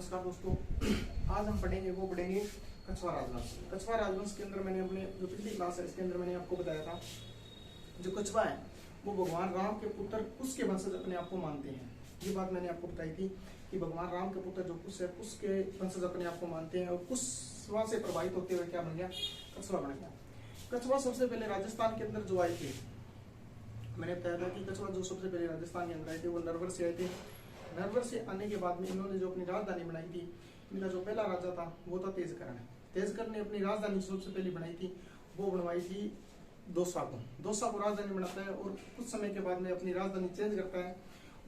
नमस्कार दोस्तों, आज हम पढ़ेंगे कछवा राजवंश। कछवा राजवंश के अंदर मैंने अपने जो पिछली क्लास है इसके अंदर मैंने आपको बताया था जो कछवा है वो भगवान राम के पुत्र कुश के वंशज अपने आप को मानते हैं। ये बात मैंने आपको बताई थी कि भगवान राम के पुत्र जो कुश है कुश के वंशज अपने आप को मानते हैं और कुशवा से प्रभावित होते हुए क्या बन गया, कछवा बन गया। कछवा सबसे पहले राजस्थान के अंदर जो आए थे, मैंने बताया था कि कछवा जो सबसे पहले राजस्थान के अंदर आए थे वो नरवर से आए थे। नरवर से आने के बाद में इन्होंने जो अपनी राजधानी बनाई थी, इनका जो पहला राजा था वो था तेजकर्ण। तेजकर्ण ने अपनी राजधानी सबसे पहले बनाई थी, वो बनवाई थी दौसा को राजधानी बनाता है और कुछ समय के बाद में अपनी राजधानी चेंज करता है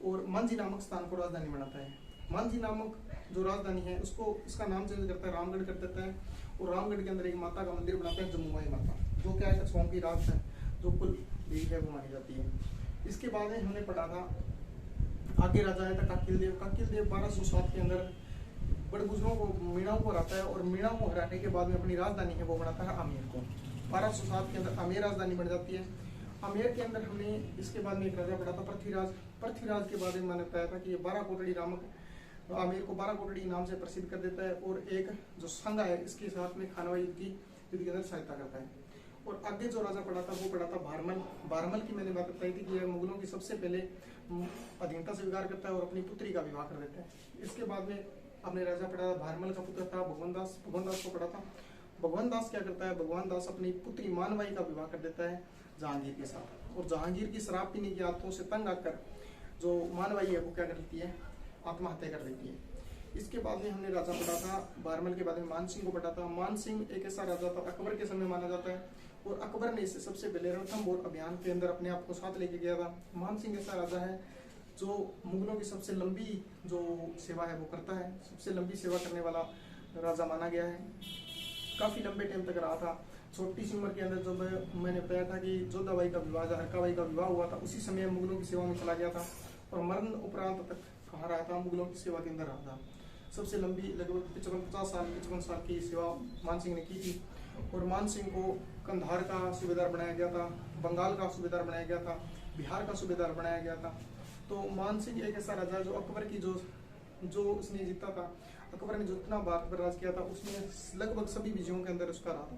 और मांझी नामक स्थान को राजधानी बनाता है। मांझी नामक जो राजधानी है उसको इसका नाम चेंज करता है, रामगढ़ कर देता है और रामगढ़ के अंदर एक माता का मंदिर बनाता है, जमुई माता, जो क्या है कछवाओं की राज है, जो कुल देवी है वो मानी जाती है। इसके बाद में हमने पढ़ा था आगे राजा है था काकिल देव 1207 के अंदर बड़गुजरों को मीणाओं को हराता है और मीणाओं को हराने के बाद में अपनी राजधानी है वो बनाता है आमेर को। 1207 के अंदर आमेर राजधानी बन जाती है। आमेर के अंदर हमने इसके बाद में एक राजा पढ़ा था पृथ्वीराज के बारे में मैंने बताया था कि ये 12 कोटड़ी नामक आमेर को 12 कोटड़ी नाम से प्रसिद्ध कर देता है और एक जो संघा है इसके साथ में खानवा युद्ध के अंदर सहायता करता है। और आगे जो राजा पड़ा था वो पड़ा था भारमल की मैंने बात बताई थी कि यह मुगलों की सबसे पहले अधीनता स्वीकार करता है और अपनी पुत्री का विवाह कर देता है। इसके बाद में अपने राजा पड़ा था भारमल का पुत्र था भगवान दास को पड़ा था। भगवान दास क्या करता है, भगवान दास अपनी पुत्री मानवाई का विवाह कर देता है जहांगीर के साथ और जहांगीर की शराब पीने की आदतों से तंग आकर जो मानवाई है वो क्या कर लेती है, आत्महत्या कर लेती है। इसके बाद में हमने राजा पढ़ा था भारमल के बाद में मान सिंह को पढ़ा था। मान सिंह एक ऐसा राजा था अकबर के समय माना जाता है और अकबर ने इसे सबसे पहले रणथंभौर अभियान के अंदर अपने आप को साथ लेके गया था। मान सिंह ऐसा राजा है जो मुगलों की सबसे लंबी जो सेवा है वो करता है, सबसे लंबी सेवा करने वाला राजा माना गया है। काफी लंबे टाइम तक रहा था। छोटी सी उम्र के अंदर जब मैंने बताया था कि जोधाबाई का विवाह हरकाबाई का विवाह हुआ था, उसी समय मुगलों की सेवा में चला गया था और मरण उपरांत तक कहाँ रहा था, मुगलों की सेवा के अंदर रहा था। सबसे लंबी लगभग 55 साल की सेवा मान सिंह ने की थी और मान सिंह को कंधार का सूबेदार बनाया गया था, बंगाल का सूबेदार बनाया गया था, बिहार का सूबेदार बनाया गया था। तो मान सिंह एक ऐसा राजा जो अकबर की जो उसने जीता था, अकबर ने जितना भारत पर राज किया था उसमें लगभग सभी विजयों के अंदर उसका रहा था।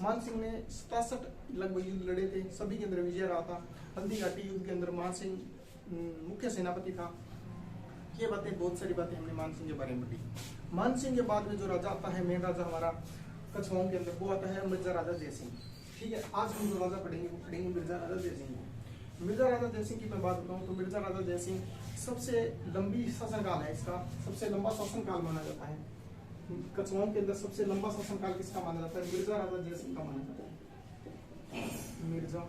मान सिंह ने 67 लगभग युद्ध लड़े थे, सभी के अंदर विजय रहा था। हल्दी घाटी युद्ध के अंदर मान सिंह मुख्य सेनापति था। ये बातें बहुत सारी बातें हमने मान सिंह के बारे में पढ़ी। मान सिंह के बाद में जो राजा आता है, मेन राजा हमारा कछवाओं के अंदर, वो आता है मिर्जा राजा जयसिंह। ठीक है, आज हम जो राजा पढ़ेंगे वो पढ़ेंगे मिर्जा राजा जयसिंह को। मिर्जा राजा जयसिंह की मैं बात बताऊं तो मिर्जा राजा जयसिंह सबसे लंबी शासनकाल है, इसका सबसे लंबा शासनकाल माना जाता है। कछवाओं के अंदर सबसे लंबा शासनकाल किसका माना जाता है, मिर्जा राजा जयसिंह का माना जाता है। मिर्जा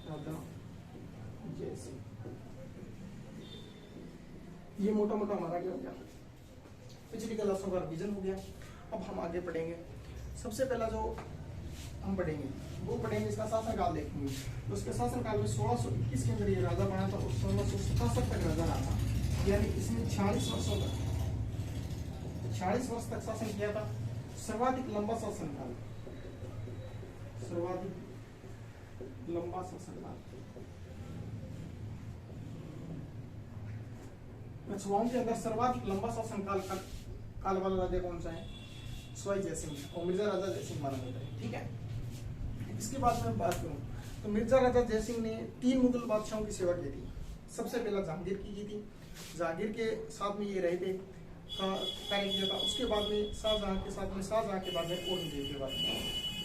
राजा जयसिंह, ये मोटा मोटा हमारा क्या हो गया, पिछली क्लासों का रिवीजन हो गया। अब हम आगे पढ़ेंगे। सबसे पहला जो हम पढ़ेंगे वो पढ़ेंगे इसका शासनकाल देखेंगे। तो उसके शासनकाल में 1621 के अंदर ये राजा बना था और 1667 तक राजा रहा था, यानी इसने 46 वर्ष तक शासन किया था। सर्वाधिक लंबा शासनकाल, सर्वाधिक लंबा शासनकाल कछवाओं के अंदर सर्वाधिक लंबा शासनकाल काल वाला राजा कौन सा है, सवाई जयसिंह और मिर्जा राजा जयसिंह माना जाता है। ठीक है, इसके बाद में बात करूं तो मिर्जा राजा जयसिंह ने 3 मुगल बादशाहों की सेवा की थी। सबसे पहला जहांगीर की थी, जहांगीर के साथ में ये रहे थे, कार्य किया था। उसके बाद में शाहजहां के बाद में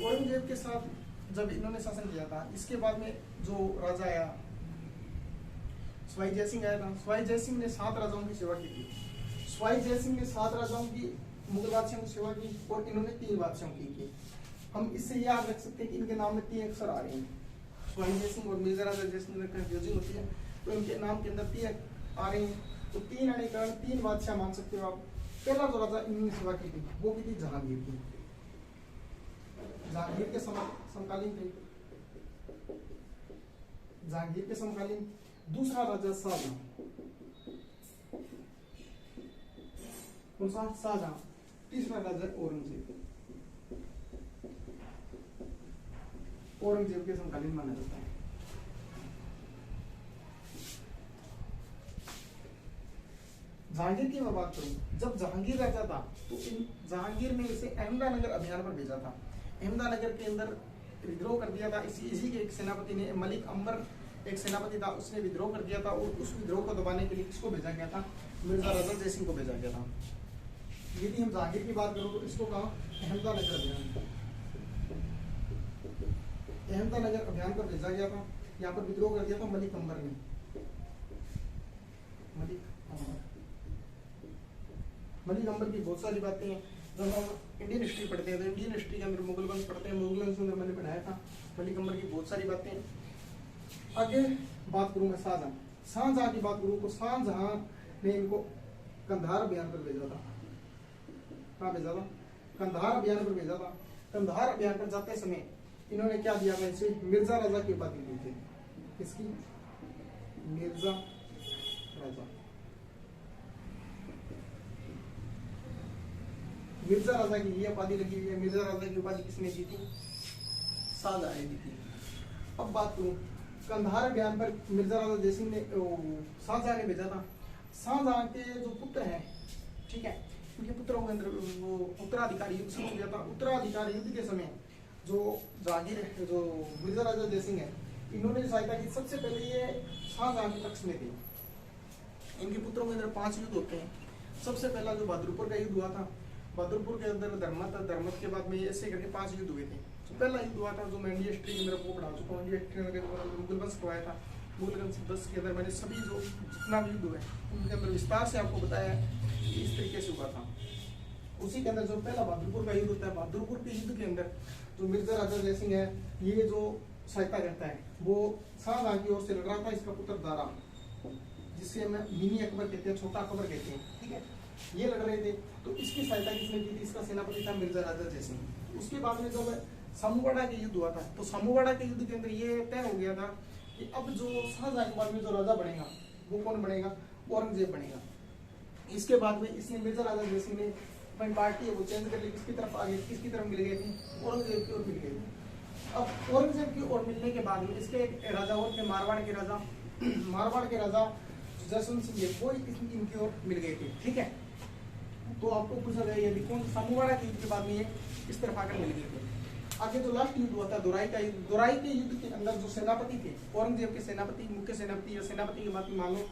औरंगजेब के साथ जब इन्होंने शासन किया था, इसके बाद में जो राजा आया सवाई जयसिंह आया था। सवाई जयसिंह ने 7 राजाओं की सेवा की थी। सवाई जयसिंह ने 7 राजाओं की मुगल बादशाहों की सेवा की और इन्होंने 3 बादशाहों की। हम इससे याद रख सकते हैं कि इनके नाम में 3 अक्षर आ रहे हैं, सवाई जयसिंह और मिर्जा राजा जयसिंह में कंफ्यूजन होती है, तो इनके नाम के अंदर 3 आ रहे हैं। तो 3 आने के कारण 3 बादशाह मान सकते हो आप। पहला जो राजा इन्होंने सेवा की थी वो की थी जहांगीर की, जहांगीर के समकालीन थे, जहांगीर के समकालीन। दूसरा राजा शाहजहां, कौन सा, शाहजहां। तीसरा राजा औरंगजेब, औरंगजेब के समकालीन माना जाता है। जहांगीर की मैं बात करूं, जब जहांगीर राजा था तो इन जहांगीर ने इसे अहमदानगर अभियान पर भेजा था। अहमदानगर के अंदर विद्रोह कर दिया था। इसी के एक सेनापति ने, मलिक अंबर एक सेनापति था, उसने विद्रोह कर दिया था और उस विद्रोह को दबाने के लिए किसको भेजा गया था? मिर्जा रजा जयसिंह को भेजा गया था। यदि हम जहांगीर की बात करूं तो इसको कहा अहमदानगर अभियान, अहमदानगर अभियान पर भेजा गया था। यहाँ पर विद्रोह कर दिया था मलिक अंबर ने, मलिक अंबर की बहुत सारी बातें हैं। जब हम इंडियन हिस्ट्री पढ़ते हैं तो इंडियन हिस्ट्री के अंदर मुगल वंश पढ़ते हैं, मुगल वंश के अंदर मैंने पढ़ाया था मलिक अंबर की बहुत सारी बातें। आगे बात करूं मैं शाहजहां, शाहजहां की बात करूं तो शाहजहां ने इनको कंधार अभियान पर भेजा था। कहाँ भेजा था? कंधार अभियान पर भेजा था। कंधार अभियान पर जाते समय इन्होंने क्या दिया था? इसे मिर्जा राजा की उपाधि दी थी। किसकी? मिर्जा राजा। मिर्जा राजा की ये उपाधि लगी हुई है। मिर्जा राजा की उपाधि किसने दी थी? शाहजहां ने दी थी। अब बात करूं कंधार अभियान पर मिर्जा राजा जयसिंह ने, शाहजहां ने भेजा था। शाहजहां के जो पुत्र हैं, ठीक है, उनके पुत्रों के अंदर वो उत्तराधिकारी युद्ध शुरू हो गया था। उत्तराधिकारी युद्ध के समय जो जहांगीर, जो मिर्जा राजा जयसिंह है, इन्होंने सहायता की। सबसे पहले ये शाहजहां के पक्ष में थे। इनके पुत्रों के अंदर 5 युद्ध होते हैं। सबसे पहला जो बहादुरपुर का युद्ध हुआ था, बहादुरपुर के अंदर धर्मत के बाद में ऐसे करके 5 युद्ध हुए थे। तो पहला युद्ध हुआ था जो मैं इंडिया हिस्ट्री के अंदर आपको पढ़ा चुका हूँ। इंडिया हिस्ट्री में मुगल वंश करवाया था। मुगल वंश के अंदर मैंने सभी जो जितना भी युद्ध हुए उनके अंदर विस्तार से आपको बताया कि इस तरीके से हुआ था। उसी के अंदर जो पहला बहादुरपुर का युद्ध होता है, बहादुरपुर के युद्ध के अंदर जो मिर्जा राजा जयसिंह है, ये जो सहायता करता है वो शाहजहां की ओर से लड़ रहा था। इसका पुत्र दारा, जिसे हम मिनी अकबर कहते हैं, छोटा अकबर कहते हैं, ठीक है, ये लड़ रहे थे। तो इसकी सहायता किसने की थी? इसका सेनापति था मिर्जा राजा जयसिंह। उसके बाद में जब सामूवाड़ा के युद्ध हुआ था तो सामूवाड़ा के युद्ध के अंदर ये तय हो गया था कि अब जो शाहजहां के बाद में जो राजा बनेगा वो कौन बनेगा? औरंगजेब बनेगा। इसके बाद में इसने मिर्जा राजा जयसिंह ने अपनी पार्टी है वो चेंज कर ली। किसकी तरफ आगे, किसकी तरफ मिल गए थे? औरंगजेब की ओर मिल गए थे। अब औरंगजेब की ओर मिलने के बाद में इसके एक राजा और थे, मारवाड़ के राजा, मारवाड़ के राजा जसवंत सिंह, वो इनकी ओर मिल गए थे, ठीक है। तो आपको पूछा गया यदि कौन सामूवाड़ा के युद्ध के बाद में ये इस तरफ आकर मिल गए थे। आगे जो लास्ट युद्ध हुआ था दोराई का युद्ध, दोराई के युद्ध के अंदर जो सेनापति थे, औरंगजेब के सेनापति, मुख्य सेनापति या सेनापति की बात मान लो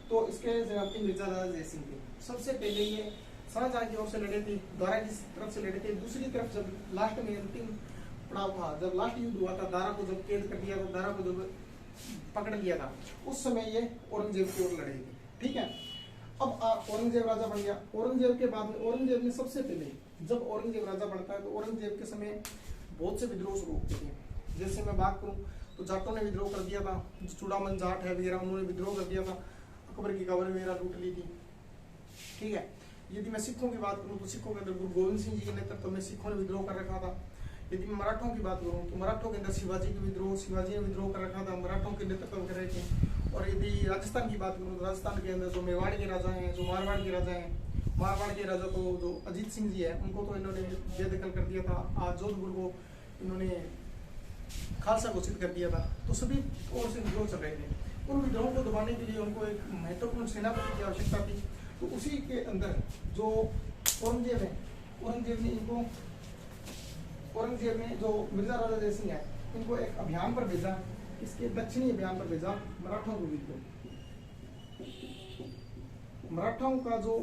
तो इसके सेनापति मिर्जा राजा जयसिंह थे। सबसे पहले ये शाहजहां की ओर से लड़े थे, दोराई की तरफ से लड़े थे। दूसरी तरफ जब लास्ट में अंतिम पड़ाव था, जब लास्ट युद्ध हुआ था, दारा को जब कैद कर दिया था, दारा को जब पकड़ लिया था, उस समय ये औरंगजेब की ओर लड़े थे, ठीक है। अब औरंगजेब राजा बन गया। औरंगजेब के बाद में औरंगजेब ने सबसे पहले, जब औरंगजेब राजा बनता है तो औरंगजेब के समय बहुत से विद्रोह शुरू होते थे। जैसे मैं बात करूं तो जाटों ने विद्रोह कर दिया था, चूड़ामन जाट है वगैरह, उन्होंने विद्रोह कर दिया था, अकबर की कबर वगैरह लूट ली थी, ठीक है। यदि मैं सिखों की बात करूं तो सिखों के अंदर गुरु गोविंद सिंह जी के नेतृत्व में सिखों ने विद्रोह कर रखा था। यदि मैं मराठों की बात करूं तो मराठों के अंदर शिवाजी ने विद्रोह कर रखा था, मराठों के नेतृत्व कर रहे थे। और यदि राजस्थान की बात करूं तो राजस्थान के अंदर जो मेवाड़ के राजा हैं, जो मारवाड़ के राजा हैं, मारवाड़ के राजा तो जो अजीत सिंह जी है उनको तो इन्होंने बेदखल कर दिया था। आज जोधपुर को इन्होंने खालसा घोषित कर दिया था। तो सभी ओर से विद्रोह चल रहे थे। उन विद्रोहों को दबाने के लिए उनको एक महत्वपूर्ण सेनापति की आवश्यकता थी। तो उसी के अंदर जो औरंगजेब है, औरंगजेब ने जो मिर्जा राजा जयसिंह है, इनको एक अभियान पर भेजा, इसके दक्षिणी अभियान पर भेजा मराठों के विरुद्ध। मराठों का जो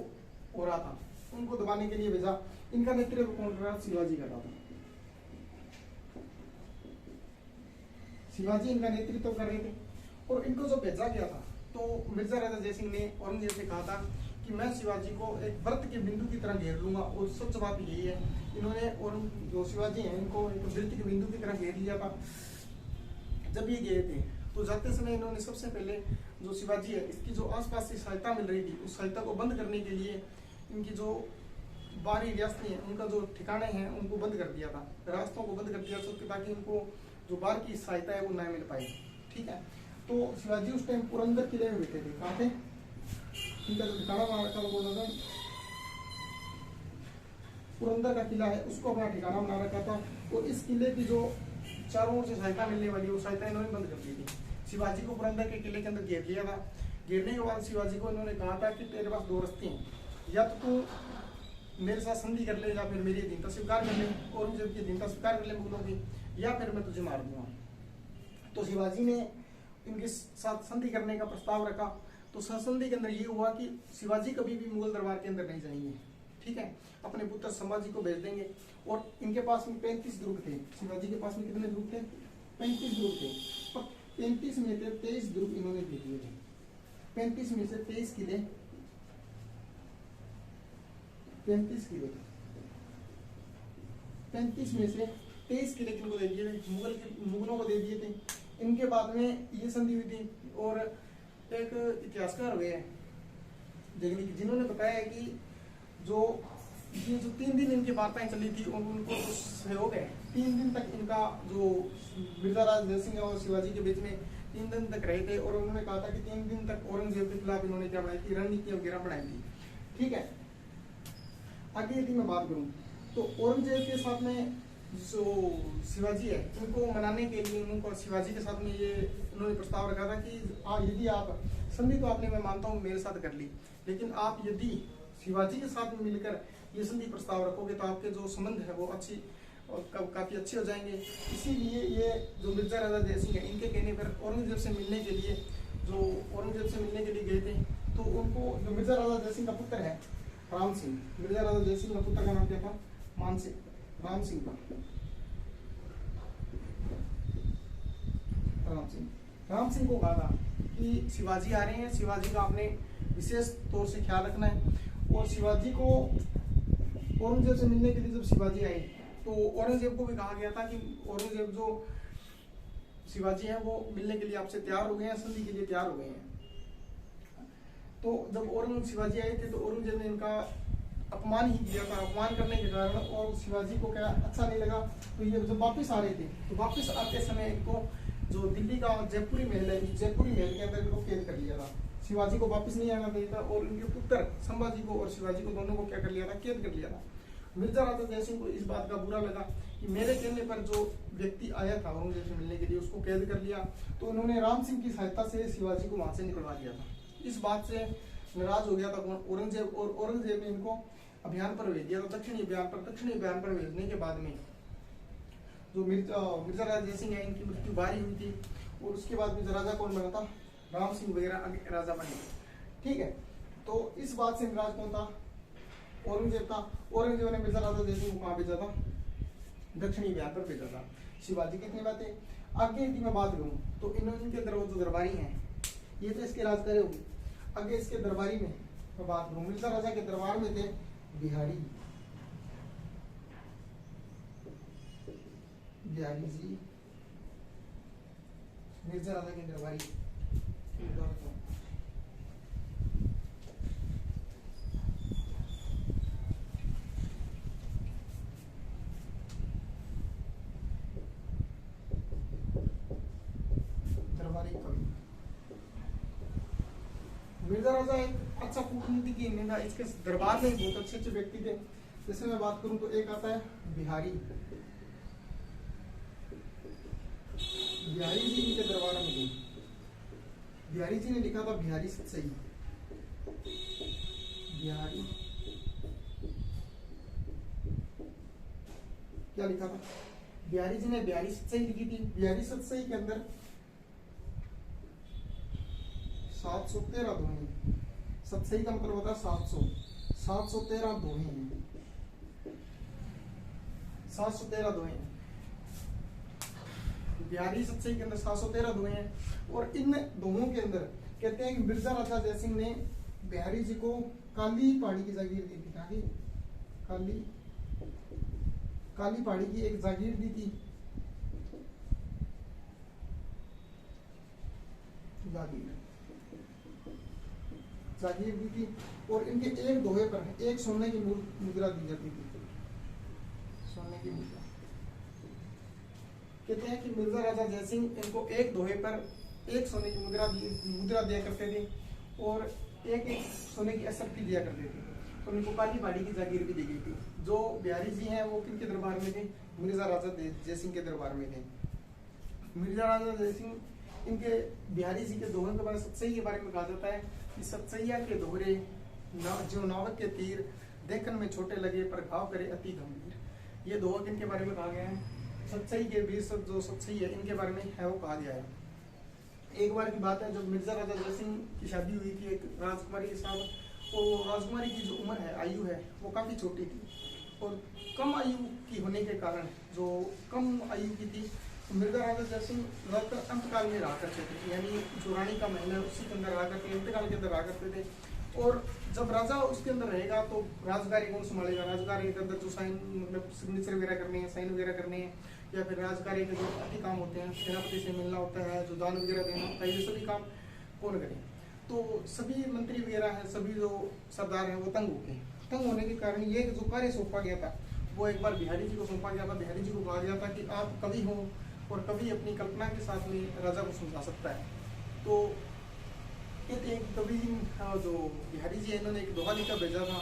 हो रहा था उनको दबाने के लिए भेजा। इनका नेतृत्व कौन कर रहा? शिवाजी कर रहा था। शिवाजी इनका नेतृत्व कर रहे थे। और इनको जो भेजा गया था तो मिर्जा राजा जयसिंह ने औरंगजेब से कहा था कि मैं शिवाजी को एक व्रत के बिंदु की तरह घेर लूंगा। और सच बात यही है, इन्होंने और जो शिवाजी हैं इनको एक वृत्त के बिंदु की तरह घेर लिया था। जब ये गए थे तो जाते समय इन्होंने सबसे पहले जो शिवाजी है, इसकी जो आसपास से सहायता मिल रही थी, उस सहायता को बंद करने के लिए इनकी जो बाहरी रियासतें हैं उनका जो ठिकाने हैं उनको बंद कर दिया था, रास्तों को बंद कर दिया ताकि उनको जो बाहर की सहायता है वो ना मिल पाए, ठीक है। तो शिवाजी उस टाइम पुरंदर किले में बैठे थे। कहाँ थे? इनका जो ठिकाना बना रखा था बोला था पुरंदर का किला है, उसको अपना ठिकाना बना रखा था। और इस किले की जो चारों ओर से सहायता मिलने वाली वो सहायता इन्होंने बंद कर दी थी। शिवाजी को पुरंदर के किले के अंदर घेर लिया था। घेरने के बाद शिवाजी को इन्होंने कहा था कि तेरे पास दो रास्ते हैं, या तो तू मेरे साथ संधि कर ले या फिर मेरी अधीनता स्वीकार कर ले, औरंगजेब की अधीनता स्वीकार कर ले मुगलों की, या फिर मैं तुझे मार दूंगा। तो शिवाजी ने इनके साथ संधि करने का प्रस्ताव रखा। तो संधि के अंदर ये हुआ कि शिवाजी कभी भी मुगल दरबार के अंदर नहीं जाएंगे, ठीक है, अपने पुत्र संभाजी को भेज देंगे। और इनके पास में 35 दुर्ग थे, शिवाजी के पास में कितने दुर्ग थे? 35 दुर्ग थे। और 35 में से 23 दुर्ग इन्होंने जीत लिए थे। 35 में से 23 किले, 35 किले, 35 में से 23 किले किनको दे दिए थे? मुगलों को दे दिए थे। इनके बाद में ये संधि हुई थी। और एक इतिहासकार हुए जगनी, जिन्होंने बताया कि जो 3 दिन इनकी वार्ताएं चली थी उनको सहयोग है। 3 दिन तक इनका जो मिर्जा राजा जय सिंह और शिवाजी के बीच में 3 दिन तक रहे थे। और उन्होंने कहा था कि 3 दिन तक औरंगजेब के खिलाफ इन्होंने क्या बनाई थी? रणनीति वगैरह बनाई थी, ठीक है। आगे यदि मैं बात करूं तो औरंगजेब के साथ में जो शिवाजी है उनको मनाने के लिए उनको शिवाजी के साथ में ये उन्होंने प्रस्ताव रखा था कि यदि आप संधि तो आपने, मैं मानता हूँ, मेरे साथ कर ली, लेकिन आप यदि शिवाजी के साथ में मिलकर ये संधि प्रस्ताव रखोगे तो आपके जो संबंध है वो काफी अच्छे हो जाएंगे। इसीलिए ये जो मिर्जा राजा जय सिंह है इनके कहने पर औरंगजेब से मिलने के लिए गए थे। तो उनको जो मिर्जा राजा जय सिंह का पुत्र है राम सिंह, मिर्जा राजा जय सिंह का पुत्र का नाम क्या था? मान सिंह, राम सिंह का। राम सिंह को कहा था कि शिवाजी आ रहे हैं, शिवाजी का आपने विशेष तौर से ख्याल रखना है। और शिवाजी को औरंगजेब से मिलने के लिए जब शिवाजी आए तो औरंगजेब को भी कहा गया था कि औरंगजेब जो शिवाजी हैं वो मिलने के लिए आपसे तैयार हो गए हैं, संधि के लिए तैयार हो गए हैं। तो जब शिवाजी आए थे तो औरंगजेब ने इनका अपमान ही किया था। अपमान करने के कारण और शिवाजी को क्या अच्छा नहीं लगा। तो ये जब वापस आ रहे थे तो वापस आते समय इनको जो दिल्ली का जयपुरी महल है, जयपुरी महल के अंदर इनको कैद कर लिया था। शिवाजी को वापस नहीं आना चाहिए था और उनके पुत्र संभाजी को और शिवाजी को दोनों को क्या कर लिया था? कैद कर लिया था। मिर्जा राजा जय सिंह को इस बात का बुरा लगा कि मेरे कहने पर जो व्यक्ति आया था औरंगजेब से मिलने के लिए उसको कैद कर लिया। तो उन्होंने राम सिंह की सहायता से शिवाजी को वहां से निकलवा दिया था। इस बात से नाराज हो गया था औरंगजेब, और औरंगजेब ने इनको अभियान पर भेज दिया था, दक्षिणी अभियान पर भेजने के बाद में जो मिर्जा राजा जय सिंह है इनकी मृत्यु भारी हुई थी। और उसके बाद में राजा कौन बना था? राम सिंह वगैरह आगे राजा बने, ठीक है। तो इस बात से नाराज कौन था? औरंगजेब था। औरंगजेब ने मिर्जा राजा जय सिंह को कहाँ भेजा था? दक्षिणी अभियान पर भेजा था। शिवाजी कितनी बातें। आगे की मैं बात करूँ तो इनके जो दरबारी हैं ये तो इसके राज करे होगी। आगे इसके दरबारी में मैं बात करूँ, मिर्जा राजा के दरबार में थे बिहारी जी, मिर्जा राजा के दरबारी। मिर्जा राजा एक अच्छा कूटनीतिज्ञ नेता, इसके दरबार में बहुत अच्छे व्यक्ति थे। जैसे मैं बात करूं तो एक आता है बिहारी जी इनके दरबार में थे। बिहारी जी ने लिखा था बिहारी सतसई। बिहारी क्या लिखा था? बिहारी जी ने बिहारी सतसई लिखी थी। बिहारी सतसई के अंदर 713 दोहे। सतसई का मतलब होता है 713 दोहे हैं। 713 दोहे हैं। बिहारी सतसई के अंदर 713 दोहे हैं। और इन दोहों के अंदर कहते हैं कि मिर्जा राजा जय सिंह ने बिहारी जी को काली पहाड़ी की जागीर दी थी। काली पहाड़ी की एक जागीर दी थी। जागीर दी थी। और इनके एक दोहे पर एक सोने की मुद्रा दी जाती थी। सोने की मुद्रा कहते हैं कि मिर्जा राजा जय सिंह इनको एक दोहे पर एक सोने की मुद्रा दिया करते थे और एक सोने की असरफी दिया करते थे। और इनको काली पहाड़ी की जागीर भी दी गई थी। जो बिहारी जी हैं वो किनके दरबार में थे? मिर्जा राजा जय सिंह के दरबार में थे। मिर्जा राजा जय सिंह इनके बिहारी जी के दोहों के बारे में, सतसई के बारे में कहा जाता है कि सतसैया के दोहरे जो नावक के तीर देखन में छोटे लगे पर घाव करे अति गंभीर। ये दोहा किनके बारे में कहा गया है? सतसई के वीर जो सतसई है इनके बारे में है वो कहा गया है। एक बार की बात है जब मिर्जा राजा जय सिंह की शादी हुई थी एक राजकुमारी के साथ, और राजकुमारी की जो उम्र है, आयु है, वो काफी छोटी थी और कम आयु की होने के कारण, जो कम आयु की थी, तो मिर्जा राजा जय सिंह ज्यादातर अंतकाल में रहा करते थे, यानी जो रानी का महल है उसी के अंदर रहा करते, इंतकाल के अंदर रहा करते थे। और जब राजा उसके अंदर रहेगा तो राजगारी कौन संभालेगा? राजगारी के अंदर जो साइन मतलब सिग्नेचर वगैरह करने हैं, साइन वगैरह करने हैं, या फिर राजगारी के जो बाकी काम होते हैं, सेनापति से मिलना होता है, जो दान वगैरह देना होता है, ये सभी काम कौन करे? तो सभी मंत्री वगैरह हैं, सभी जो सरदार हैं वो तंग होते हैं। तंग होने के कारण ये जो कार्य सौंपा गया था वो एक बार बिहारी जी को सौंपा गया था। बिहारी जी को कहा गया था कि आप कवि हो और कवि अपनी कल्पना के साथ में राजा को समझा सकता है। तो एक कवि जो बिहारी जी है इन्होंने एक दोहा लिखा भेजा था,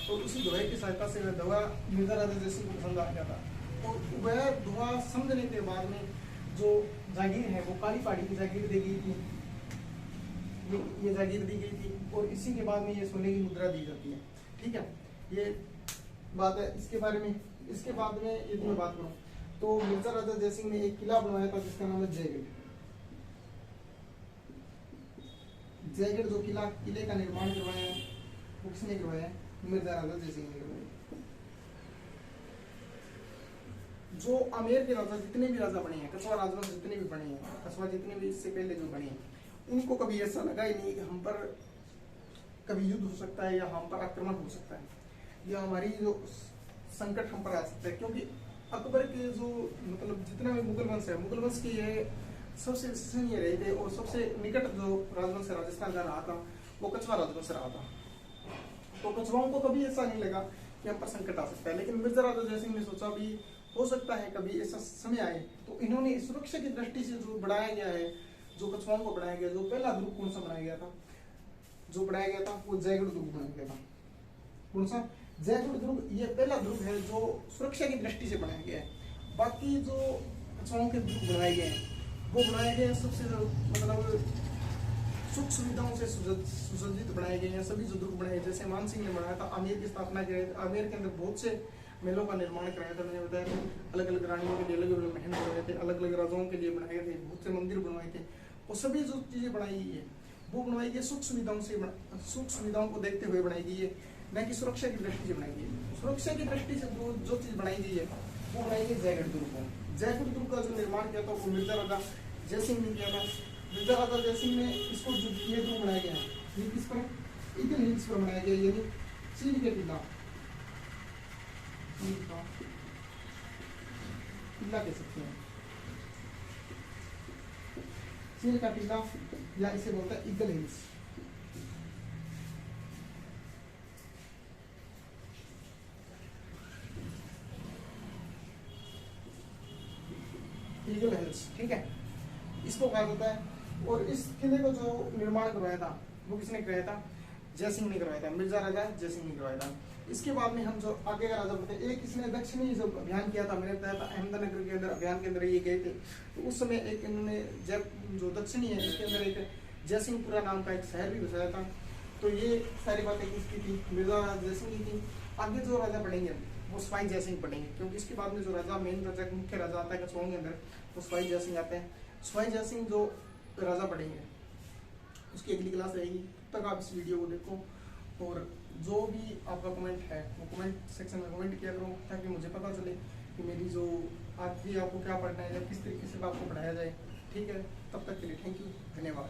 और उसी दोहे की सहायता से वह दोहा मिर्जा राजा जय सिंह को पसंद आ गया था। तो वह दोहा समझने के बाद में जो जागीर है वो काली पहाड़ी की जागीर दी गई थी, ये जागीर दी गई थी, और इसी के बाद में ये सोने की मुद्रा दी जाती है। ठीक है, ये बात है इसके बारे में। इसके बाद में यदि मैं बात करूँ तो मिर्जा राजा जय सिंह ने एक किला बनवाया था जिसका नाम है जयगढ़। जयगढ़ जो किले का निर्माण करवाया है वो किसने करवाया? मिर्जा राजा जय सिंह ने करवाया। जो आमेर के राजा, जितने भी राजा बने हैं, कछवा राजवंश जितने भी बने हैं, कछवा जितने भी इससे पहले जो बने हैं, उनको कभी ऐसा लगा ही नहीं कि हम पर कभी युद्ध हो सकता है या हम पर आक्रमण हो सकता है या हमारी जो संकट हम पर आ सकता है। क्योंकि अकबर के जो मतलब जितना भी मुगल वंश है, मुगल वंश के ये सबसे विश्वसनीय रहे थे, और सबसे निकट जो राजवंश राजस्थान का रहा था वो कछवा राजवंश रहा था। तो कछवाओं को कभी ऐसा नहीं लगा कि हम पर संकट आ सकता है। लेकिन मिर्जा राजा जय सिंह ने सोचा भी हो सकता है कभी ऐसा समय आए, तो इन्होंने सुरक्षा की दृष्टि से जो बढ़ाया गया है, जो कछवाओं को बढ़ाया गया, जो पहला दुर्ग कौन सा बनाया गया था? जो बढ़ाया गया था वो जयगढ़ दुर्ग बनाया गया था। कौन सा? जयगढ़ दुर्ग। ये पहला दुर्ग है जो सुरक्षा की दृष्टि से बनाया गया है। बाकी जो कछवाओं के दुर्ग बनाए गए हैं वो बनाए गए सबसे मतलब सुख सुविधाओं से सुसज्जित बनाए गए हैं। सभी जो दुर्ग बनाए, जैसे मान सिंह ने बनाया था, आमेर की स्थापना की, आमेर के अंदर बहुत से महलों का निर्माण कराया था। मैंने बताया था अलग अलग रानियों के लिए अलग अलग महल बनवाए थे, अलग अलग राजाओं के लिए बनाए थे, बहुत से मंदिर बनवाए थे। और सभी जो चीजें बनाई गई है वो बनाई गई सुख सुविधाओं से, सुख सुविधाओं को देखते हुए बनाई गई है, न कि सुरक्षा की दृष्टि से बनाई गई है। सुरक्षा की दृष्टि से जो चीज बनाई गई है वो बनाई गई जयगढ़ दुर्ग को। जयगढ़ दुर्ग का जो निर्माण किया था वो मिर्जा राजा जय सिंह ने किया था। मिर्जा राजा जय सिंह ने इसको जो ये दुर्ग बनाया गया है ये किस पर? ईगल हिल्स पर बनाया गया, यानी चील के टीला, टीला कह सकते हैं, चील का टीला, या इसे बोलता है ईगल हिल्स। ईगल हिल्स, ठीक है, इसको कहा जाता है। और इस किले को जो निर्माण करवाया था वो किसने करवाया था? जय सिंह ने करवाया था, मिर्जा राजा जय सिंह ने करवाया था। इसके बाद में हम जो आगे का राजा बताते हैं, एक इसने दक्षिणी जो अभियान किया था, मैंने बताया था अहमदनगर के अंदर अभियान के अंदर ये गए थे। तो उस समय एक इन्होंने जो दक्षिणी है इसके अंदर एक जयसिंहपुरा नाम का एक शहर भी बसाया था। तो ये सारी बातें किसकी थी? मिर्जा राजा जय सिंह की थी। आगे जो राजा पढ़ेंगे वो सिपाही जय सिंह पढ़ेंगे, क्योंकि इसके बाद में जो राजा मेन राजा मुख्य राजा आता है कछवाओं के अंदर वो सिपाही जय सिंह आते हैं। सिपाही जय सिंह जो राजा पढ़ेंगे उसकी अगली क्लास रहेगी। तब तक आप इस वीडियो को देखो, और जो भी आपका कमेंट है वो कमेंट सेक्शन में कमेंट किया करो, ताकि मुझे पता चले कि मेरी जो आगे आपको क्या पढ़ना है या किस तरीके से आपको पढ़ाया जाए। ठीक है, तब तक के लिए थैंक यू, धन्यवाद।